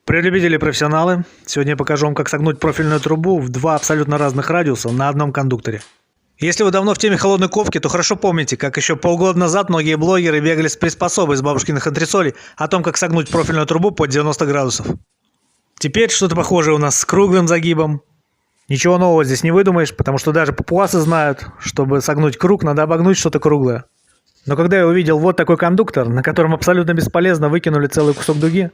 Привет, любители и профессионалы! Сегодня я покажу вам, как согнуть профильную трубу в два абсолютно разных радиуса на одном кондукторе. Если вы давно в теме холодной ковки, то хорошо помните, как еще полгода назад многие блогеры бегали с приспособой из бабушкиных антресолей о том, как согнуть профильную трубу под 90 градусов. Теперь что-то похожее у нас с круглым загибом. Ничего нового здесь не выдумаешь, потому что даже папуасы знают, чтобы согнуть круг, надо обогнуть что-то круглое. Но когда я увидел вот такой кондуктор, на котором абсолютно бесполезно выкинули целый кусок дуги,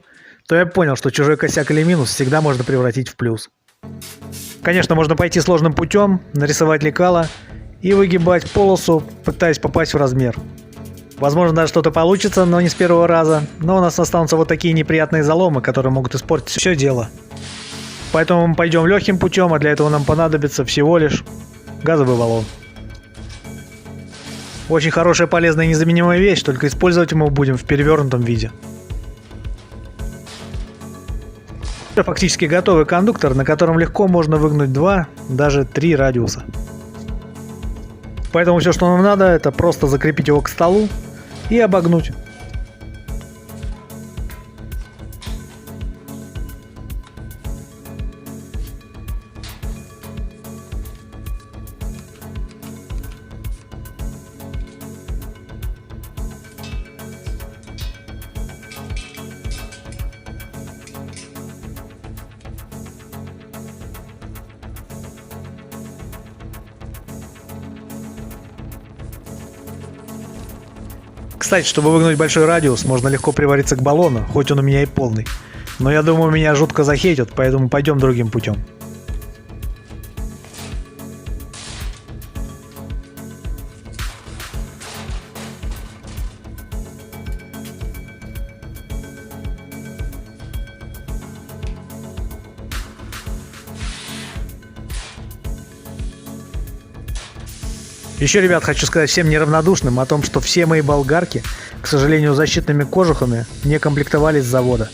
то я понял, что чужой косяк или минус всегда можно превратить в плюс. Конечно, можно пойти сложным путем, нарисовать лекало и выгибать полосу, пытаясь попасть в размер. Возможно, даже что-то получится, но не с первого раза, но у нас останутся вот такие неприятные заломы, которые могут испортить все дело. Поэтому мы пойдем легким путем, а для этого нам понадобится всего лишь газовый баллон. Очень хорошая, полезная и незаменимая вещь, только использовать мы будем в перевернутом виде. Это фактически готовый кондуктор, на котором легко можно выгнуть 2, даже 3 радиуса. Поэтому все, что нам надо, это просто закрепить его к столу и обогнуть. Кстати, чтобы выгнуть большой радиус, можно легко привариться к баллону, хоть он у меня и полный. Но я думаю, меня жутко захейтят, поэтому пойдем другим путем. Еще, ребят, хочу сказать всем неравнодушным о том, что все мои болгарки, к сожалению, защитными кожухами не комплектовались с завода.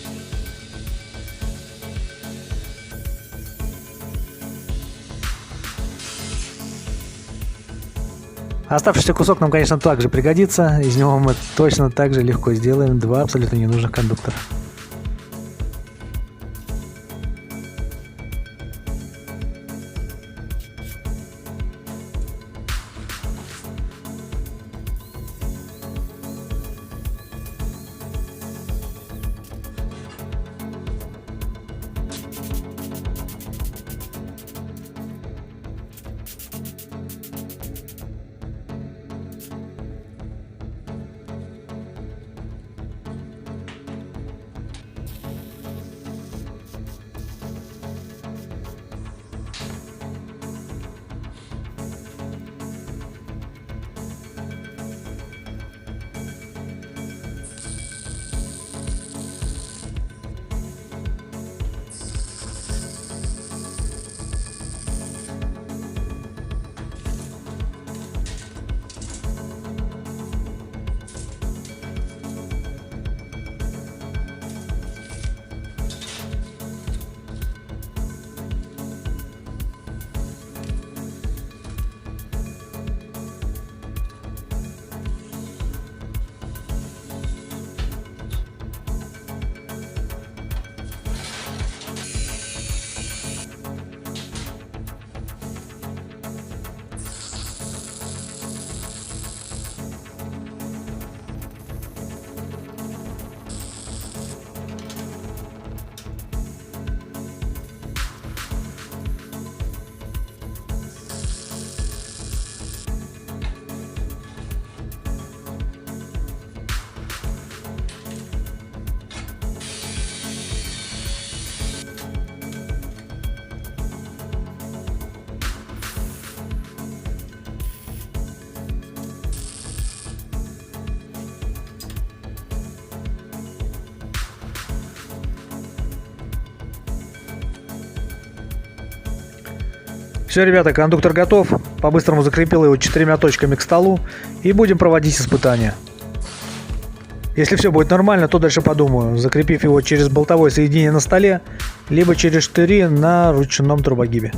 Оставшийся кусок нам, конечно, также пригодится. Из него мы точно так же легко сделаем 2 абсолютно ненужных кондуктора. Все, ребята, кондуктор готов. По-быстрому закрепил его 4 точками к столу и будем проводить испытания. Если все будет нормально, то дальше подумаю, закрепив его через болтовое соединение на столе, либо через штыри на ручном трубогибе.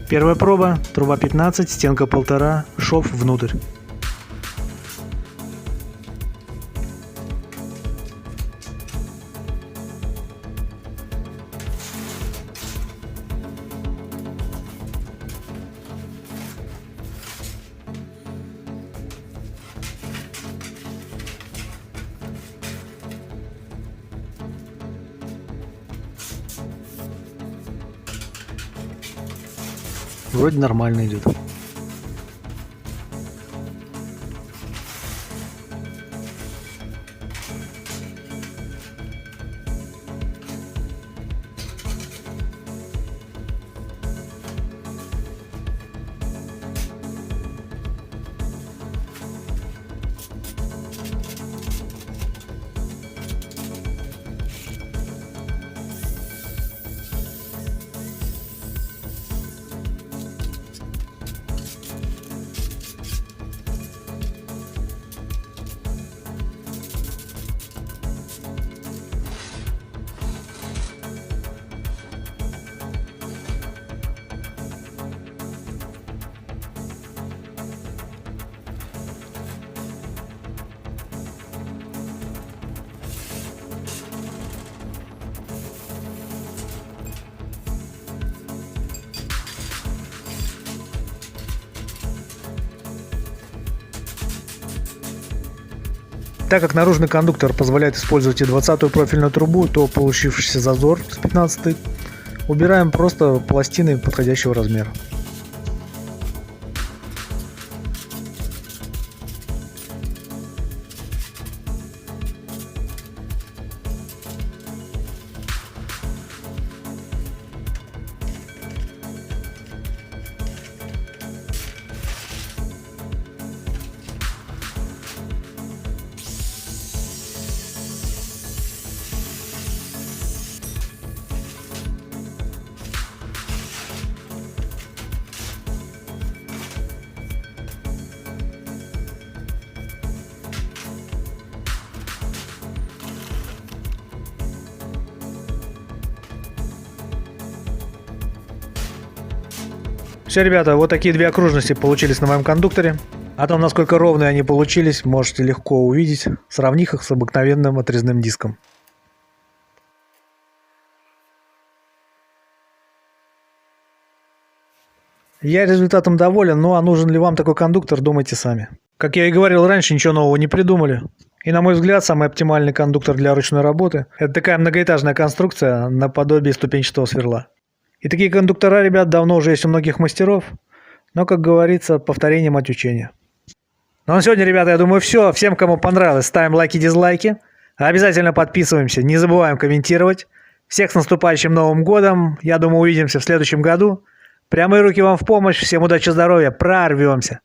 Первая проба, труба 15, стенка 1,5, шов внутрь. Вроде нормально идет. Так как наружный кондуктор позволяет использовать и 20-ю профильную трубу, то получившийся зазор с 15 убираем просто пластиной подходящего размера. Все, ребята, вот такие две окружности получились на моем кондукторе. О том, насколько ровные они получились, можете легко увидеть, сравнив их с обыкновенным отрезным диском. Я результатом доволен, ну а нужен ли вам такой кондуктор, думайте сами. Как я и говорил раньше, ничего нового не придумали. И на мой взгляд, самый оптимальный кондуктор для ручной работы – это такая многоэтажная конструкция наподобие ступенчатого сверла. И такие кондуктора, ребят, давно уже есть у многих мастеров, но, как говорится, повторение мать учения. Ну а на сегодня, ребята, я думаю, все. Всем, кому понравилось, ставим лайки, дизлайки. Обязательно подписываемся, не забываем комментировать. Всех с наступающим Новым годом. Я думаю, увидимся в следующем году. Прямые руки вам в помощь. Всем удачи, здоровья. Прорвемся.